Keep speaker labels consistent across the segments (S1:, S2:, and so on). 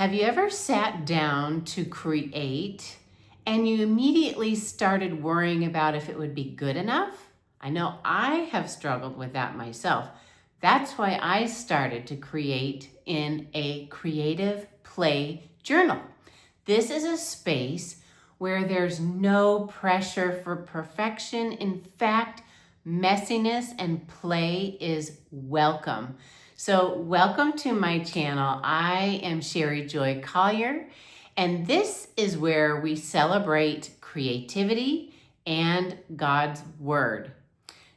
S1: Have you ever sat down to create and you immediately started worrying about if it would be good enough? I know I have struggled with that myself. That's why I started to create in a creative play journal. This is a space where there's no pressure for perfection. In fact, messiness and play is welcome. So welcome to my channel. I am Sherry Joy Collier, and this is where we celebrate creativity and God's Word.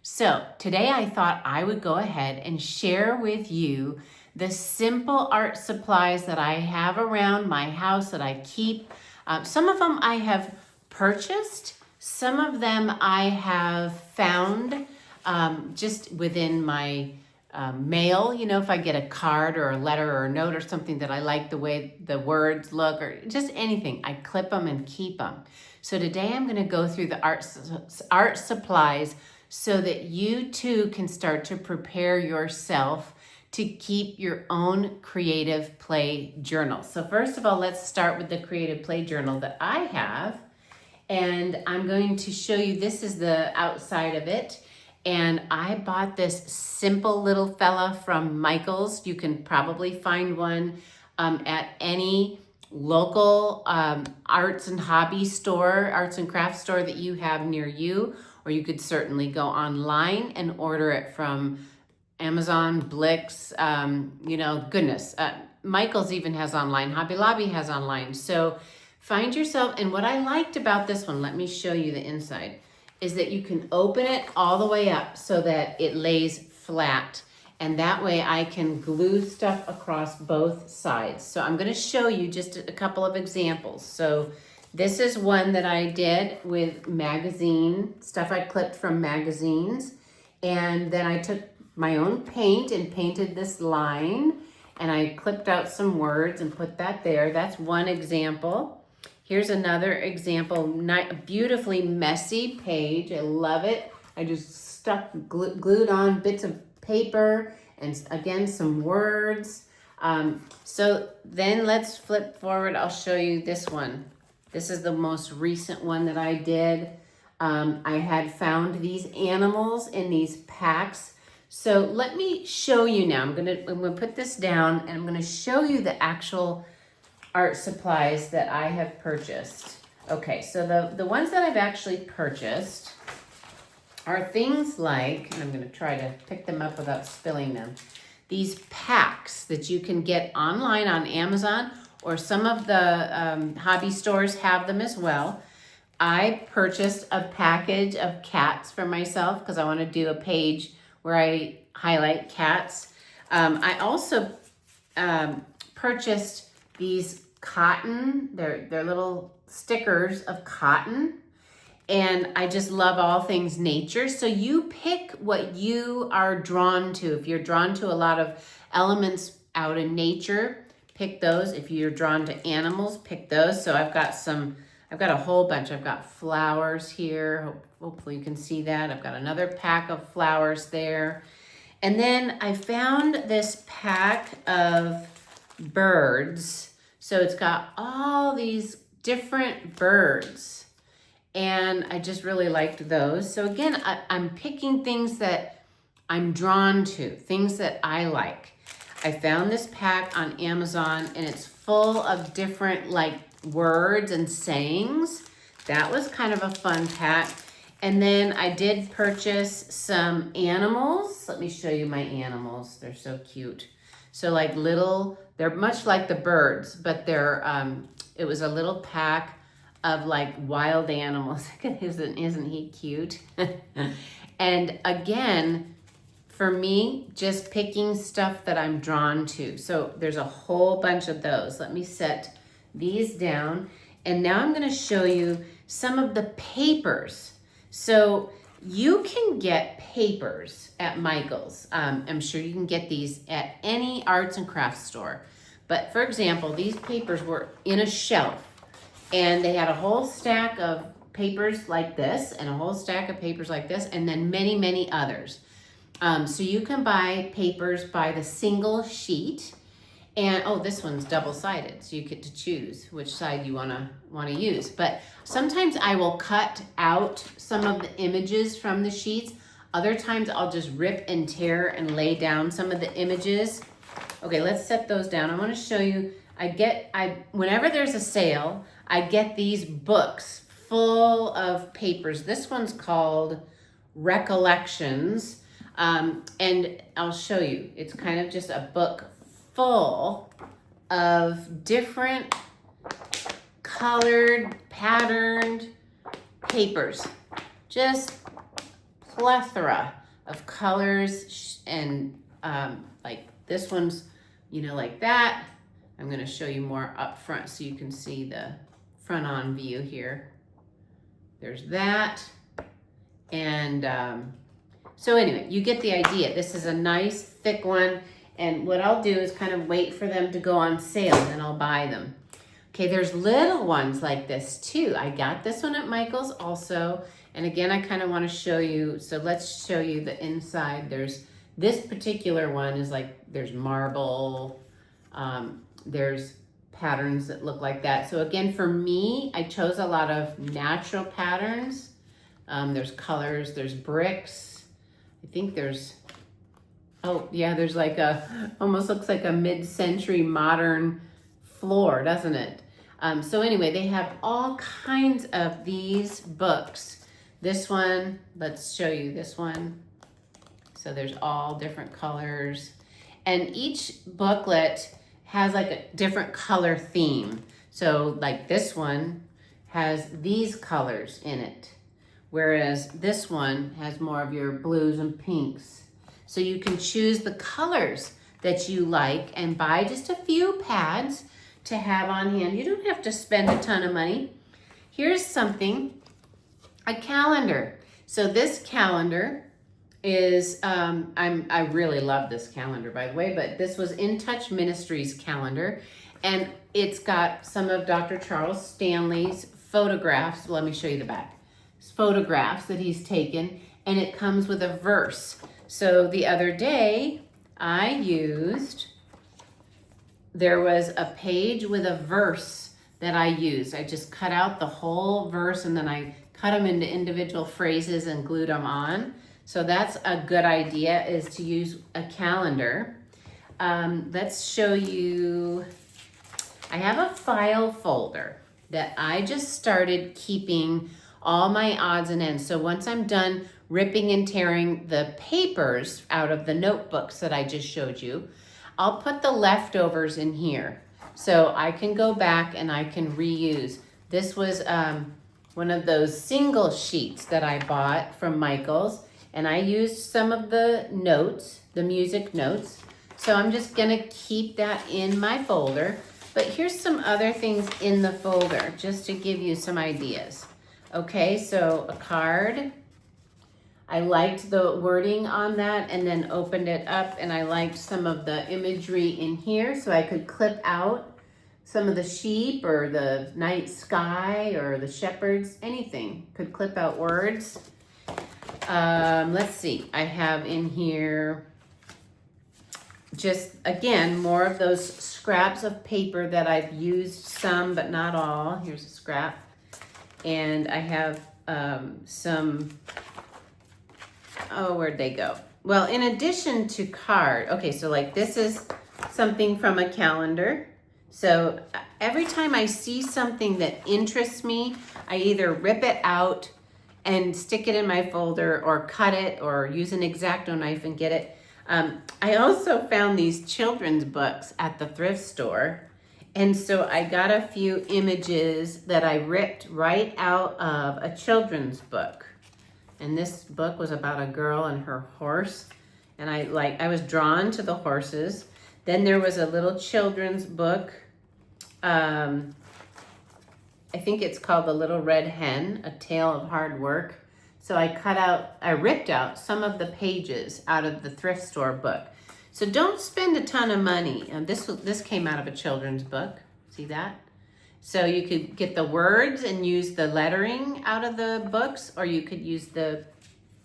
S1: So today I thought I would go ahead and share with you the simple art supplies that I have around my house that I keep. Some of them I have purchased. Some of them I have found just within my mail. You know, if I get a card or a letter or a note or something that I like the way the words look or just anything, I clip them and keep them. So today I'm going to go through the art supplies so that you too can start to prepare yourself to keep your own creative play journal. So first of all, let's start with the creative play journal that I have. And I'm going to show you, this is the outside of it. And I bought this simple little fella from Michael's. You can probably find one at any local arts and hobby store, arts and crafts store that you have near you, or you could certainly go online and order it from Amazon, Blix, goodness. Michael's even has online, Hobby Lobby has online. So find yourself, and what I liked about this one, let me show you the inside, is that you can open it all the way up so that it lays flat. And that way I can glue stuff across both sides. So I'm gonna show you just a couple of examples. So this is one that I did with magazine, stuff I clipped from magazines. And then I took my own paint and painted this line. And I clipped out some words and put that there. That's one example. Here's another example, beautifully messy page. I love it. I just glued on bits of paper and again, some words. So then let's flip forward. I'll show you this one. This is the most recent one that I did. I had found these animals in these packs. So let me show you now. I'm gonna put this down and I'm gonna show you the actual art supplies that I have purchased. Okay, so the ones that I've actually purchased are things like, and I'm gonna try to pick them up without spilling them, these packs that you can get online on Amazon, or some of the hobby stores have them as well. I purchased a package of cats for myself because I want to do a page where I highlight cats. I also purchased these cotton, they're little stickers of cotton, and I just love all things nature. So you pick what you are drawn to. If you're drawn to a lot of elements out in nature, pick those. If you're drawn to animals, pick those. So I've got a whole bunch. I've got flowers here. Hopefully you can see that. I've got another pack of flowers there. And then I found this pack of birds. So it's got all these different birds, and I just really liked those. So again, I'm picking things that I'm drawn to, things that I like. I found this pack on Amazon, and it's full of different like words and sayings. That was kind of a fun pack. And then I did purchase some animals. Let me show you my animals. They're so cute. So like they're much like the birds, but it was a little pack of like wild animals. Isn't he cute? And again, for me, just picking stuff that I'm drawn to. So there's a whole bunch of those. Let me set these down. And now I'm gonna show you some of the papers. So you can get papers at Michael's. I'm sure you can get these at any arts and crafts store. But for example, these papers were in a shelf, and they had a whole stack of papers like this and a whole stack of papers like this, and then many, many others. So you can buy papers by the single sheet, And oh, this one's double-sided, so you get to choose which side you wanna use. But sometimes I will cut out some of the images from the sheets. Other times I'll just rip and tear and lay down some of the images. Okay, let's set those down. I wanna show you, whenever there's a sale, I get these books full of papers. This one's called Recollections, and I'll show you. It's kind of just a book full of different colored, patterned papers. Just plethora of colors, and like this one's, like that. I'm gonna show you more up front so you can see the front on view here. There's that. And so anyway, you get the idea. This is a nice thick one. And what I'll do is kind of wait for them to go on sale, and then I'll buy them. Okay, there's little ones like this too. I got this one at Michael's also. And again, I kind of want to show you. So let's show you the inside. There's this particular one is like, there's marble. There's patterns that look like that. So again, for me, I chose a lot of natural patterns. There's colors, there's bricks. I think there's, oh yeah, there's like almost looks like a mid-century modern floor, doesn't it? So anyway, they have all kinds of these books. This one, let's show you this one. So there's all different colors. And each booklet has like a different color theme. So like this one has these colors in it, whereas this one has more of your blues and pinks. So you can choose the colors that you like and buy just a few pads to have on hand. You don't have to spend a ton of money. Here's something, a calendar. So this calendar is, I really love this calendar, by the way, but this was In Touch Ministries calendar, and it's got some of Dr. Charles Stanley's photographs. Let me show you the back. Photographs that he's taken, and it comes with a verse. So the other day there was a page with a verse that I used. I just cut out the whole verse, and then I cut them into individual phrases and glued them on. So that's a good idea, is to use a calendar. Let's show you, I have a file folder that I just started keeping all my odds and ends. So once I'm done ripping and tearing the papers out of the notebooks that I just showed you, I'll put the leftovers in here. So I can go back and I can reuse. This was one of those single sheets that I bought from Michael's, and I used some of the notes, the music notes. So I'm just gonna keep that in my folder. But here's some other things in the folder, just to give you some ideas. Okay, so a card. I liked the wording on that, and then opened it up, and I liked some of the imagery in here, so I could clip out some of the sheep or the night sky or the shepherds, anything. Could clip out words. Let's see, I have in here just, again, more of those scraps of paper that I've used some, but not all. Here's a scrap. And I have some, oh, where'd they go? Well, in addition to card, okay, so like this is something from a calendar. So every time I see something that interests me, I either rip it out and stick it in my folder, or cut it, or use an X-Acto knife and get it. I also found these children's books at the thrift store. And so I got a few images that I ripped right out of a children's book. And this book was about a girl and her horse. And I was drawn to the horses. Then there was a little children's book. I think it's called The Little Red Hen, A Tale of Hard Work. So I ripped out some of the pages out of the thrift store book. So don't spend a ton of money. This came out of a children's book. See that? So you could get the words and use the lettering out of the books, or you could use the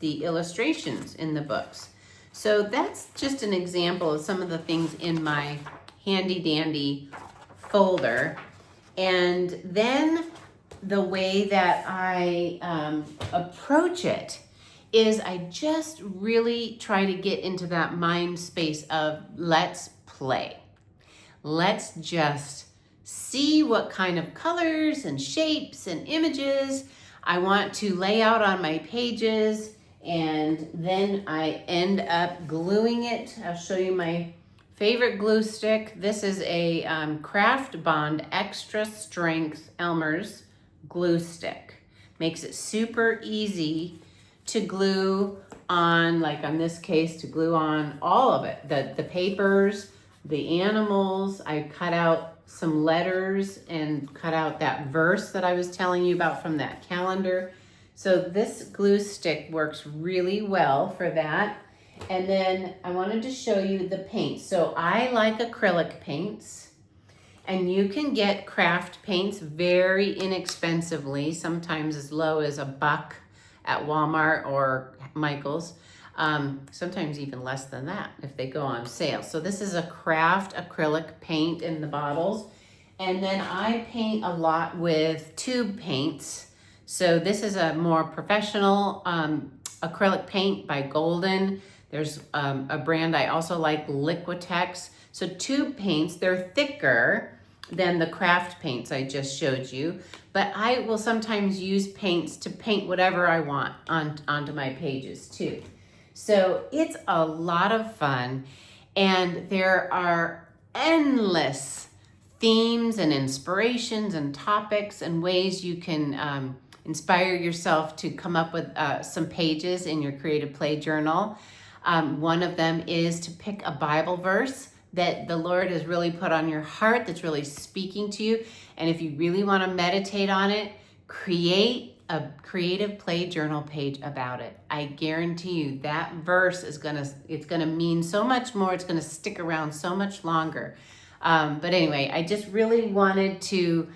S1: illustrations in the books. So that's just an example of some of the things in my handy dandy folder. And then the way that I approach it is I just really try to get into that mind space of let's play. Let's just see what kind of colors and shapes and images I want to lay out on my pages, and then I end up gluing it. I'll show you my favorite glue stick. This is a Craft Bond Extra Strength Elmer's glue stick. Makes it super easy to glue on, like on this case, to glue on all of it. The papers, the animals. I cut out some letters and cut out that verse that I was telling you about from that calendar. So this glue stick works really well for that. And then I wanted to show you the paints. So I like acrylic paints, and you can get craft paints very inexpensively, sometimes as low as $1 at Walmart or Michael's. Sometimes even less than that if they go on sale. So this is a craft acrylic paint in the bottles. And then I paint a lot with tube paints. So this is a more professional acrylic paint by Golden. There's a brand I also like, Liquitex. So tube paints, they're thicker than the craft paints I just showed you. But I will sometimes use paints to paint whatever I want onto my pages too. So it's a lot of fun, and there are endless themes and inspirations and topics and ways you can inspire yourself to come up with some pages in your Creative Play Journal. One of them is to pick a Bible verse that the Lord has really put on your heart, that's really speaking to you. And if you really want to meditate on it, create a Creative Play Journal page about it. I guarantee you that verse is it's gonna mean so much more. It's gonna stick around so much longer. But anyway, I just really wanted to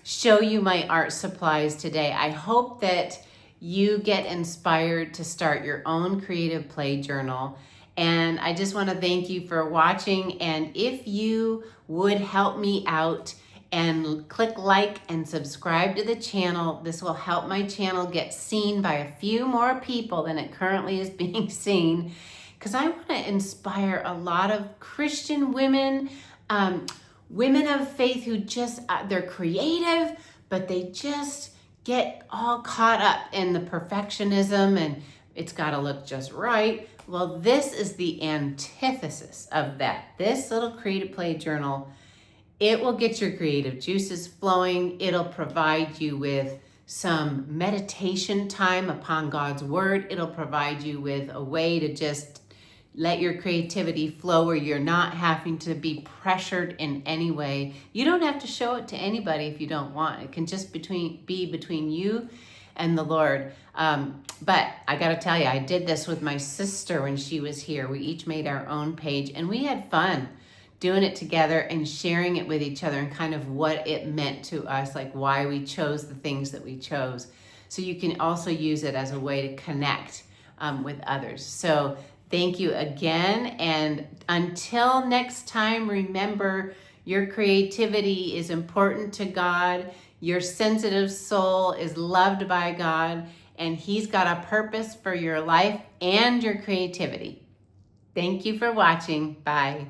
S1: show you my art supplies today. I hope that you get inspired to start your own Creative Play Journal. And I just want to thank you for watching. And if you would help me out and click like and subscribe to the channel, this will help my channel get seen by a few more people than it currently is being seen, because I want to inspire a lot of Christian women, women of faith who just, they're creative, but they just get all caught up in the perfectionism and it's got to look just right. Well, this is the antithesis of that. This little Creative Play Journal, it will get your creative juices flowing. It'll provide you with some meditation time upon God's word. It'll provide you with a way to just let your creativity flow where you're not having to be pressured in any way. You don't have to show it to anybody if you don't want. It can just be between you and the Lord. But I got to tell you, I did this with my sister when she was here. We each made our own page, and we had fun doing it together and sharing it with each other and kind of what it meant to us, like why we chose the things that we chose. So you can also use it as a way to connect with others. So thank you again. And until next time, remember, your creativity is important to God. Your sensitive soul is loved by God, and He's got a purpose for your life and your creativity. Thank you for watching. Bye.